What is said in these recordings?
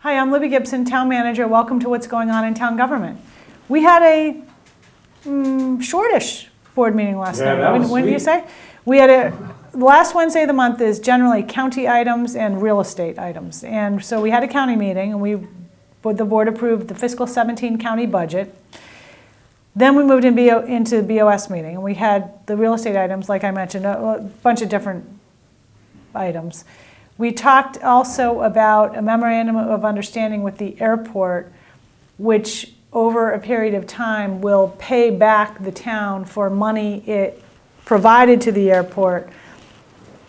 Hi, I'm Libby Gibson, Town Manager. Welcome to What's Going On in Town Government. We had a shortish board meeting last night. When do you say? We had last Wednesday of the month is generally county items and real estate items. And so we had a county meeting and the board approved the fiscal 17 county budget. Then we moved into the BOS meeting and we had the real estate items, like I mentioned, a bunch of different items. We talked also about a memorandum of understanding with the airport, which over a period of time will pay back the town for money it provided to the airport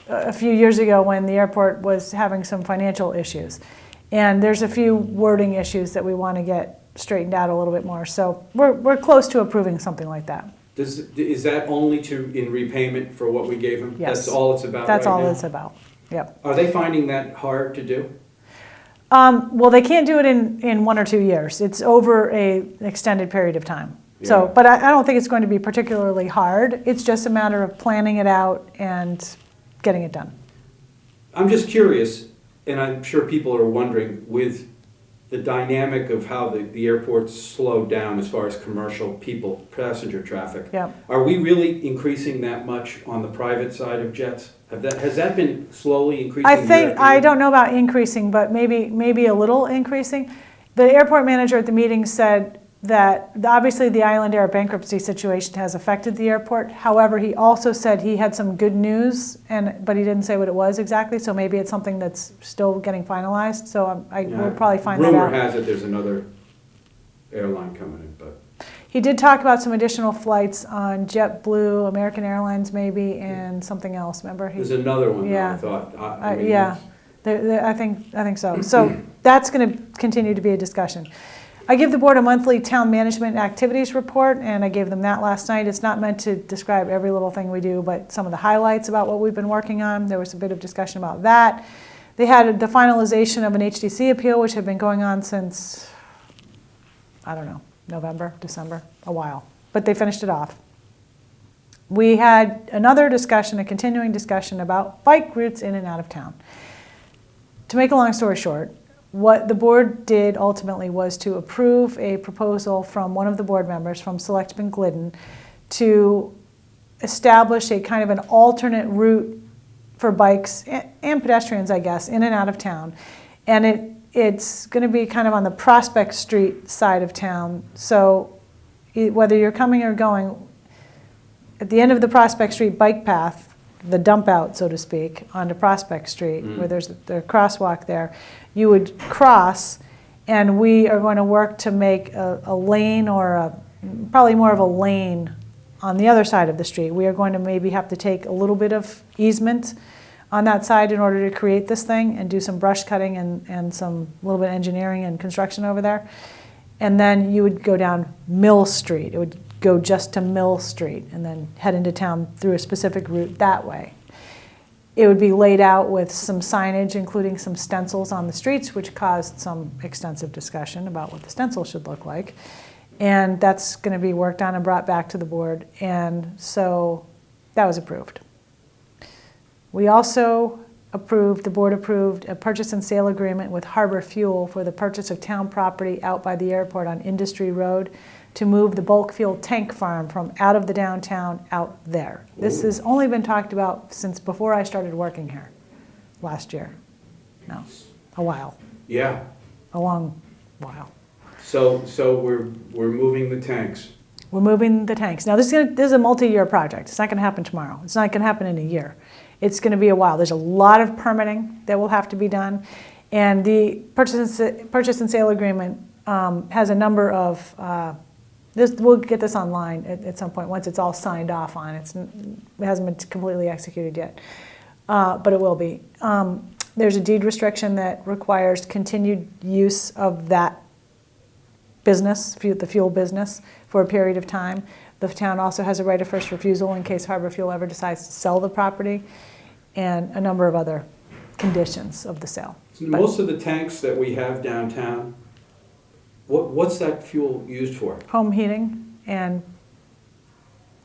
a few years ago when the airport was having some financial issues. And there's a few wording issues that we want to get straightened out a little bit more. So we're close to approving something like that. Is that only in repayment for what we gave them? Yes. That's all it's about That's right all now? it's about. Yep. Are they finding that hard to do? Well, they can't do it in 1 or 2 years. It's over an extended period of time. Yeah. So, but I don't think it's going to be particularly hard. It's just a matter of planning it out and getting it done. I'm just curious, and I'm sure people are wondering, with the dynamic of how the airport's slowed down as far as commercial passenger traffic, Yep. are we really increasing that much on the private side of jets? Has that been slowly increasing? I don't know about increasing, but maybe a little increasing. The airport manager at the meeting said that obviously the Island Air bankruptcy situation has affected the airport. However, he also said he had some good news, but he didn't say what it was exactly, so maybe it's something that's still getting finalized. So we'll probably find that out. Rumor has it there's another airline coming in, but... He did talk about some additional flights on JetBlue, American Airlines maybe, and something else, remember? There's another one, Yeah. I thought. Yeah, I think so. So that's going to continue to be a discussion. I give the board a monthly town management activities report, and I gave them that last night. It's not meant to describe every little thing we do, but some of the highlights about what we've been working on. There was a bit of discussion about that. They had the finalization of an HDC appeal, which had been going on since, I don't know, November, December, a while, but they finished it off. We had another discussion, a continuing discussion about bike routes in and out of town. To make a long story short, what the board did ultimately was to approve a proposal from one of the board members, from Selectman Glidden, to establish a kind of an alternate route for bikes and pedestrians, I guess, in and out of town. And it's going to be kind of on the Prospect Street side of town. So whether you're coming or going, at the end of the Prospect Street bike path, the dump out, so to speak, onto Prospect Street, where there's the crosswalk there, you would cross, and we are going to work to make a lane or probably more of a lane on the other side of the street. We are going to maybe have to take a little bit of easement on that side in order to create this thing and do some brush cutting and some little bit of engineering and construction over there. And then you would go down Mill Street. It would go just to Mill Street and then head into town through a specific route that way. It would be laid out with some signage, including some stencils on the streets, which caused some extensive discussion about what the stencil should look like. And that's going to be worked on and brought back to the board. And so that was approved. We also the board approved a purchase and sale agreement with Harbor Fuel for the purchase of town property out by the airport on Industry Road to move the bulk fuel tank farm from out of the downtown out there. This has only been talked about since before I started working here last year. No, a while. Yeah. A long while. So we're moving the tanks. We're moving the tanks. Now this is a multi-year project. It's not going to happen tomorrow. It's not going to happen in a year. It's going to be a while. There's a lot of permitting that will have to be done. And the purchase and sale agreement has a number of, we'll get this online at some point once it's all signed off on. It hasn't been completely executed yet, but it will be. There's a deed restriction that requires continued use of that business, the fuel business, for a period of time. The town also has a right of first refusal in case Harbor Fuel ever decides to sell the property, and a number of other conditions of the sale. Most of the tanks that we have downtown, what's that fuel used for? Home heating, and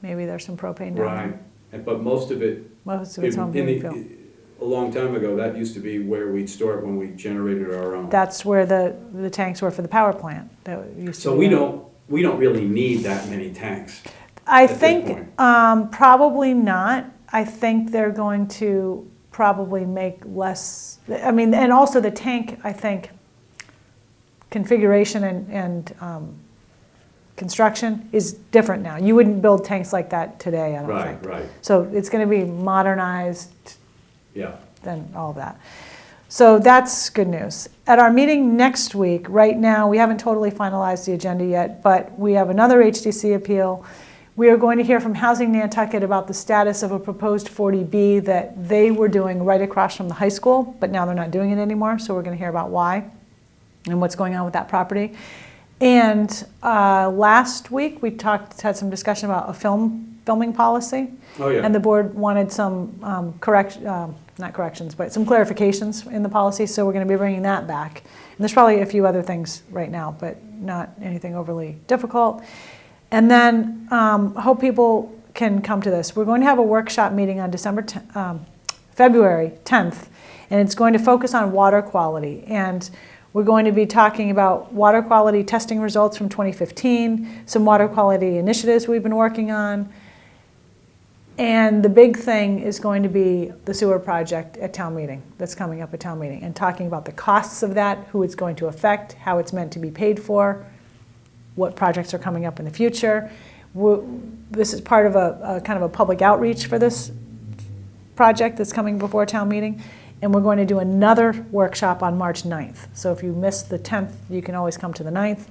maybe there's some propane down there. Right, but most of it's home heating fuel. a long time ago, that used to be where we'd store it when we generated our own. That's where the tanks were for the power plant. That used to So be we there. don't really need that many tanks. I at this think point. probably not. I think they're going to probably make less, I mean, and also the tank, I think, configuration and construction is different now. You wouldn't build tanks like that today, I don't think. Right. So it's going to be modernized Yeah. and all of that. So that's good news. At our meeting next week, right now, we haven't totally finalized the agenda yet, but we have another HDC appeal. We are going to hear from Housing Nantucket about the status of a proposed 40B that they were doing right across from the high school, but now they're not doing it anymore, so we're going to hear about why and what's going on with that property. And last week, we had some discussion about a filming policy. Oh, yeah. And the board wanted some not corrections, but some clarifications in the policy, so we're going to be bringing that back. And there's probably a few other things right now, but not anything overly difficult. And then I hope people can come to this. We're going to have a workshop meeting on February 10th, and it's going to focus on water quality. And we're going to be talking about water quality testing results from 2015, some water quality initiatives we've been working on. And the big thing is going to be the sewer project at town meeting, that's coming up at town meeting, and talking about the costs of that, who it's going to affect, how it's meant to be paid for, what projects are coming up in the future. This is part of a kind of a public outreach for this project that's coming before town meeting. And we're going to do another workshop on March 9th. So if you missed the 10th, you can always come to the 9th.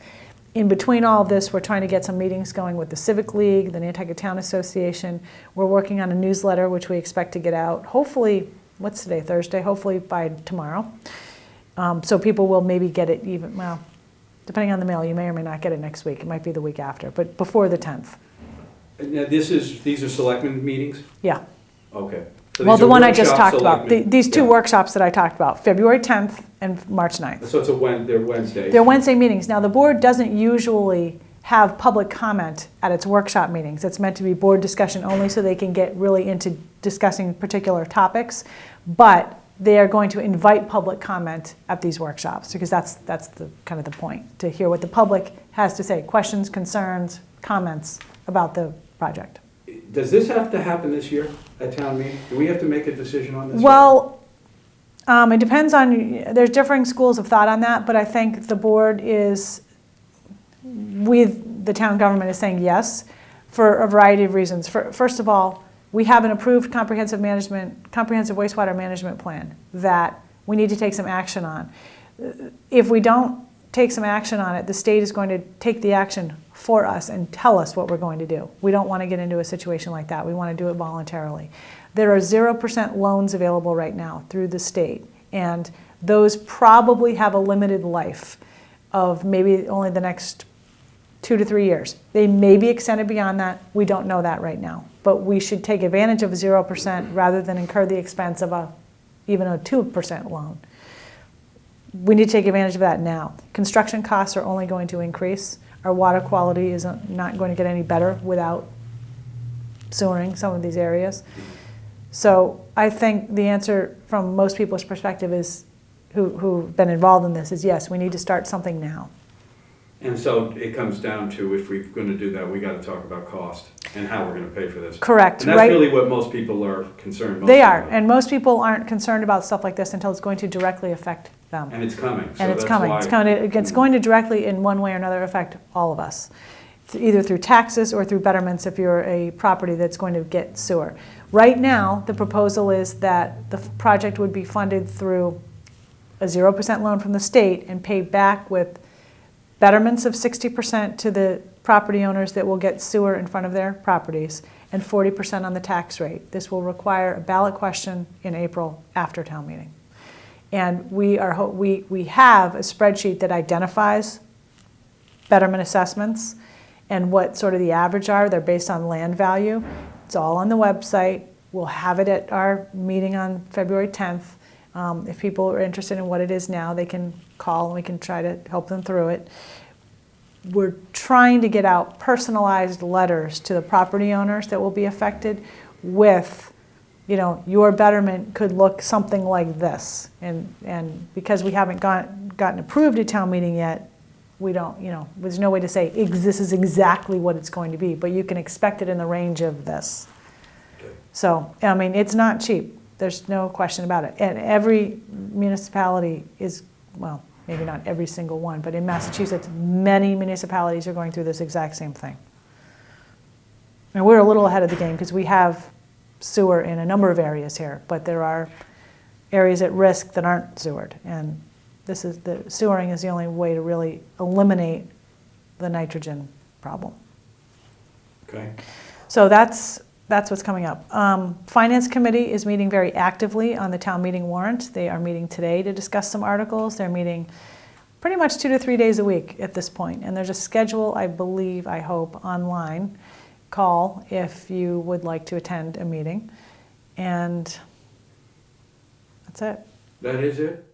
In between all of this, we're trying to get some meetings going with the Civic League, the Nantucket Town Association. We're working on a newsletter, which we expect to get out, hopefully, what's today, Thursday? Hopefully by tomorrow. So people will maybe get it even, well, depending on the mail, you may or may not get it next week. It might be the week after, but before the 10th. Now, these are selectmen meetings? Yeah. Okay. So Well, these the are one I just workshop talked about, selectmen. these two Yeah. workshops that I talked about, February 10th and March 9th. So they're Wednesdays? They're Wednesday meetings. Now, the board doesn't usually have public comment at its workshop meetings. It's meant to be board discussion only so they can get really into discussing particular topics. But they are going to invite public comment at these workshops because that's the kind of the point, to hear what the public has to say, questions, concerns, comments about the project. Does this have to happen this year at town meeting? Do we have to make a decision on this? Well, it depends on, there's differing schools of thought on that, but I think the board is, the town government is saying yes for a variety of reasons. First of all, we have an approved comprehensive wastewater management plan that we need to take some action on. If we don't take some action on it, the state is going to take the action for us and tell us what we're going to do. We don't want to get into a situation like that. We want to do it voluntarily. There are 0% loans available right now through the state, and those probably have a limited life of maybe only the next 2 to 3 years. They may be extended beyond that. We don't know that right now. But we should take advantage of 0% rather than incur the expense of even a 2% loan. We need to take advantage of that now. Construction costs are only going to increase. Our water quality is not going to get any better without sewering some of these areas. So I think the answer from most people's perspective is, who've been involved in this, is yes, we need to start something now. And so it comes down to, if we're going to do that, we got to talk about cost and how we're going to pay for this. Correct. And that's right? really what most people are concerned about. They are, and most people aren't concerned about stuff like this until it's going to directly affect them. And it's coming. And it's coming. It's going to directly, in one way or another, affect all of us, either through taxes or through betterments if you're a property that's going to get sewer. Right now, the proposal is that the project would be funded through a 0% loan from the state and paid back with betterments of 60% to the property owners that will get sewer in front of their properties and 40% on the tax rate. This will require a ballot question in April after town meeting. And we have a spreadsheet that identifies betterment assessments and what sort of the average are. They're based on land value. It's all on the website. We'll have it at our meeting on February 10th. If people are interested in what it is now, they can call and we can try to help them through it. We're trying to get out personalized letters to the property owners that will be affected with your betterment could look something like this. And because we haven't gotten approved at town meeting yet, we don't, there's no way to say this is exactly what it's going to be, but you can expect it in the range of this. Okay. So, I mean, it's not cheap. There's no question about it. And every municipality is, well, maybe not every single one, but in Massachusetts, many municipalities are going through this exact same thing. And we're a little ahead of the game because we have sewer in a number of areas here, but there are areas at risk that aren't sewered. And the sewering is the only way to really eliminate the nitrogen problem. Okay. So that's what's coming up. Finance Committee is meeting very actively on the town meeting warrant. They are meeting today to discuss some articles. They're meeting pretty much 2 to 3 days a week at this point. And there's a schedule, I believe, I hope, online call if you would like to attend a meeting. And that's it. That is it?